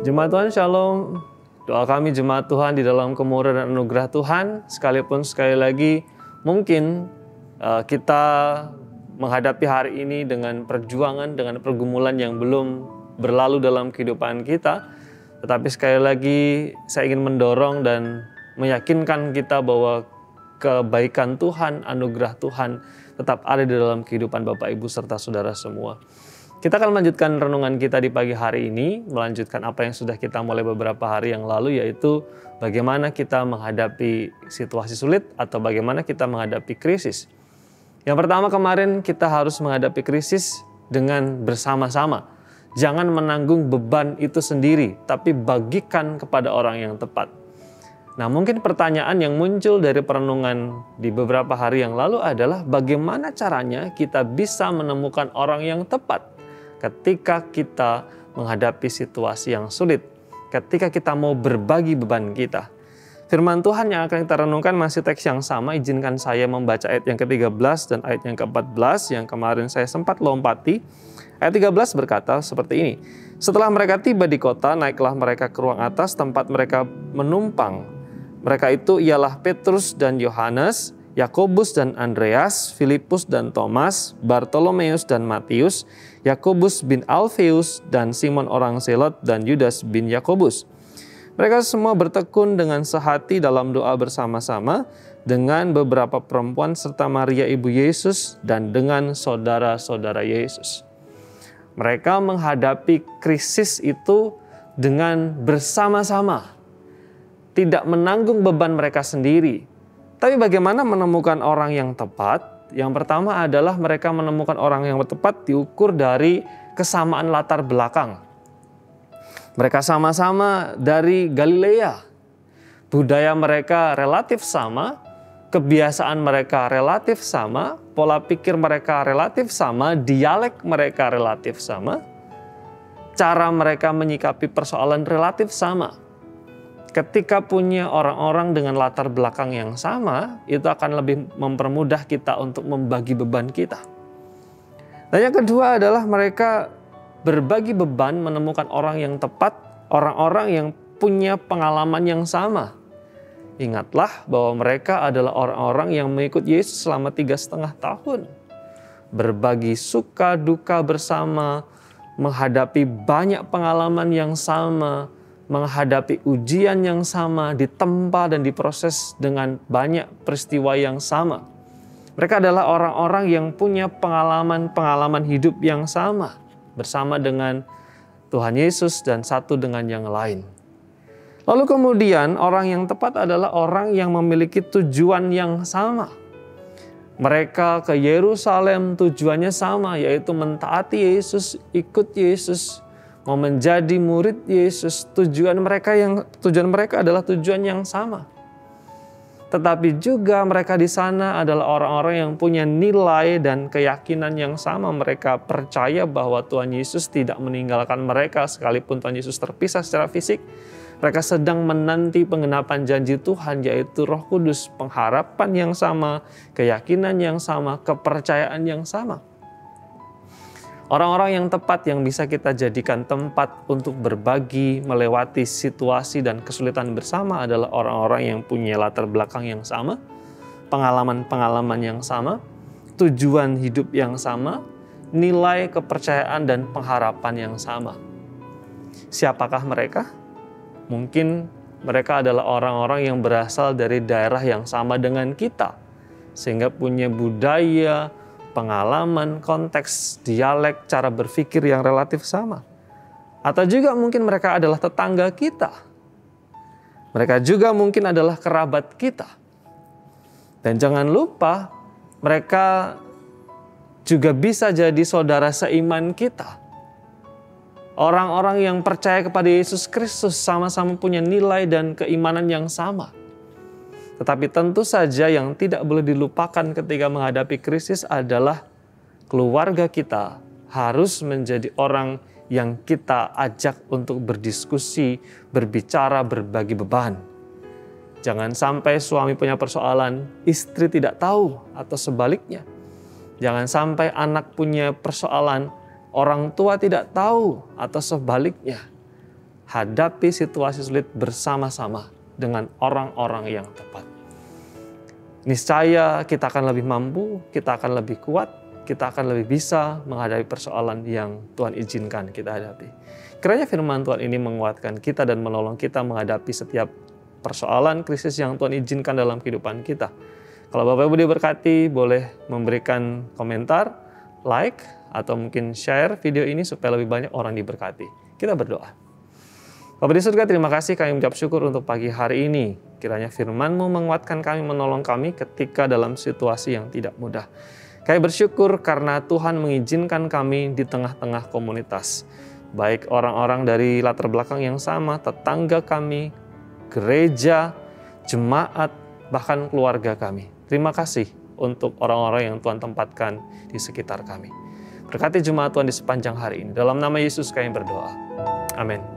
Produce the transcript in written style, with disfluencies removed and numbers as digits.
Jemaat Tuhan Shalom, doa kami jemaat Tuhan di dalam kemurahan dan anugerah Tuhan, sekalipun sekali lagi mungkin kita menghadapi hari ini dengan perjuangan, dengan pergumulan yang belum berlalu dalam kehidupan kita. Tetapi sekali lagi saya ingin mendorong dan meyakinkan kita bahwa kebaikan Tuhan, anugerah Tuhan tetap ada di dalam kehidupan Bapak Ibu serta saudara semua. Kita akan melanjutkan renungan kita di pagi hari ini, melanjutkan apa yang sudah kita mulai beberapa hari yang lalu, yaitu bagaimana kita menghadapi situasi sulit atau bagaimana kita menghadapi krisis. Yang pertama kemarin kita harus menghadapi krisis dengan bersama-sama. Jangan menanggung beban itu sendiri, tapi bagikan kepada orang yang tepat. Nah, mungkin pertanyaan yang muncul dari perenungan di beberapa hari yang lalu adalah bagaimana caranya kita bisa menemukan orang yang tepat ketika kita menghadapi situasi yang sulit, ketika kita mau berbagi beban kita. Firman Tuhan yang akan kita renungkan masih teks yang sama. Izinkan saya membaca ayat yang ke-13 dan ayat yang ke-14 yang kemarin saya sempat lompati. Ayat 13 berkata seperti ini. Setelah mereka tiba di kota, naiklah mereka ke ruang atas tempat mereka menumpang. Mereka itu ialah Petrus dan Yohanes, Yakobus dan Andreas, Filipus dan Thomas, Bartolomeus dan Matius, Yakobus bin Alfeus dan Simon orang Zelot dan Yudas bin Yakobus. Mereka semua bertekun dengan sehati dalam doa bersama-sama dengan beberapa perempuan serta Maria ibu Yesus dan dengan saudara-saudara Yesus. Mereka menghadapi krisis itu dengan bersama-sama. Tidak menanggung beban mereka sendiri. Tapi bagaimana menemukan orang yang tepat? Yang pertama adalah mereka menemukan orang yang tepat diukur dari kesamaan latar belakang. Mereka sama-sama dari Galilea. Budaya mereka relatif sama, kebiasaan mereka relatif sama, pola pikir mereka relatif sama, dialek mereka relatif sama, cara mereka menyikapi persoalan relatif sama. Ketika punya orang-orang dengan latar belakang yang sama, itu akan lebih mempermudah kita untuk membagi beban kita. Dan yang kedua adalah mereka berbagi beban menemukan orang yang tepat, orang-orang yang punya pengalaman yang sama. Ingatlah bahwa mereka adalah orang-orang yang mengikut Yesus selama 3,5 tahun. Berbagi suka duka bersama, menghadapi banyak pengalaman yang sama, menghadapi ujian yang sama, ditempa dan diproses dengan banyak peristiwa yang sama. Mereka adalah orang-orang yang punya pengalaman-pengalaman hidup yang sama bersama dengan Tuhan Yesus dan satu dengan yang lain. Lalu kemudian orang yang tepat adalah orang yang memiliki tujuan yang sama. Mereka ke Yerusalem tujuannya sama, yaitu mentaati Yesus, ikut Yesus, mau menjadi murid Yesus. Tujuan mereka adalah tujuan yang sama. Tetapi juga mereka di sana adalah orang-orang yang punya nilai dan keyakinan yang sama. Mereka percaya bahwa Tuhan Yesus tidak meninggalkan mereka sekalipun Tuhan Yesus terpisah secara fisik. Mereka sedang menanti penggenapan janji Tuhan, yaitu Roh Kudus, pengharapan yang sama, keyakinan yang sama, kepercayaan yang sama. Orang-orang yang tepat yang bisa kita jadikan tempat untuk berbagi, melewati situasi dan kesulitan bersama adalah orang-orang yang punya latar belakang yang sama, pengalaman-pengalaman yang sama, tujuan hidup yang sama, nilai kepercayaan dan pengharapan yang sama. Siapakah mereka? Mungkin mereka adalah orang-orang yang berasal dari daerah yang sama dengan kita, sehingga punya budaya, pengalaman, konteks, dialek, cara berpikir yang relatif sama. Atau juga mungkin mereka adalah tetangga kita. Mereka juga mungkin adalah kerabat kita. Dan jangan lupa, mereka juga bisa jadi saudara seiman kita. Orang-orang yang percaya kepada Yesus Kristus sama-sama punya nilai dan keimanan yang sama. Tetapi tentu saja yang tidak boleh dilupakan ketika menghadapi krisis adalah keluarga kita harus menjadi orang yang kita ajak untuk berdiskusi, berbicara, berbagi beban. Jangan sampai suami punya persoalan, istri tidak tahu atau sebaliknya. Jangan sampai anak punya persoalan, orang tua tidak tahu atau sebaliknya. hadapi situasi sulit bersama-sama dengan orang-orang yang tepat. Niscaya kita akan lebih mampu, kita akan lebih kuat, kita akan lebih bisa menghadapi persoalan yang Tuhan izinkan kita hadapi. Kiranya firman Tuhan ini menguatkan kita dan menolong kita menghadapi setiap persoalan krisis yang Tuhan izinkan dalam kehidupan kita. Kalau Bapak Ibu diberkati, boleh memberikan komentar, like, atau mungkin share video ini supaya lebih banyak orang diberkati. Kita berdoa. Bapa di surga, terima kasih kami mengucap syukur untuk pagi hari ini. Kiranya firman-Mu menguatkan kami, menolong kami ketika dalam situasi yang tidak mudah. Kami bersyukur karena Tuhan mengizinkan kami di tengah-tengah komunitas. Baik orang-orang dari latar belakang yang sama, tetangga kami, gereja, jemaat, bahkan keluarga kami. Terima kasih untuk orang-orang yang Tuhan tempatkan di sekitar kami. Berkati jemaat Tuhan di sepanjang hari ini. Dalam nama Yesus kami berdoa. Amin.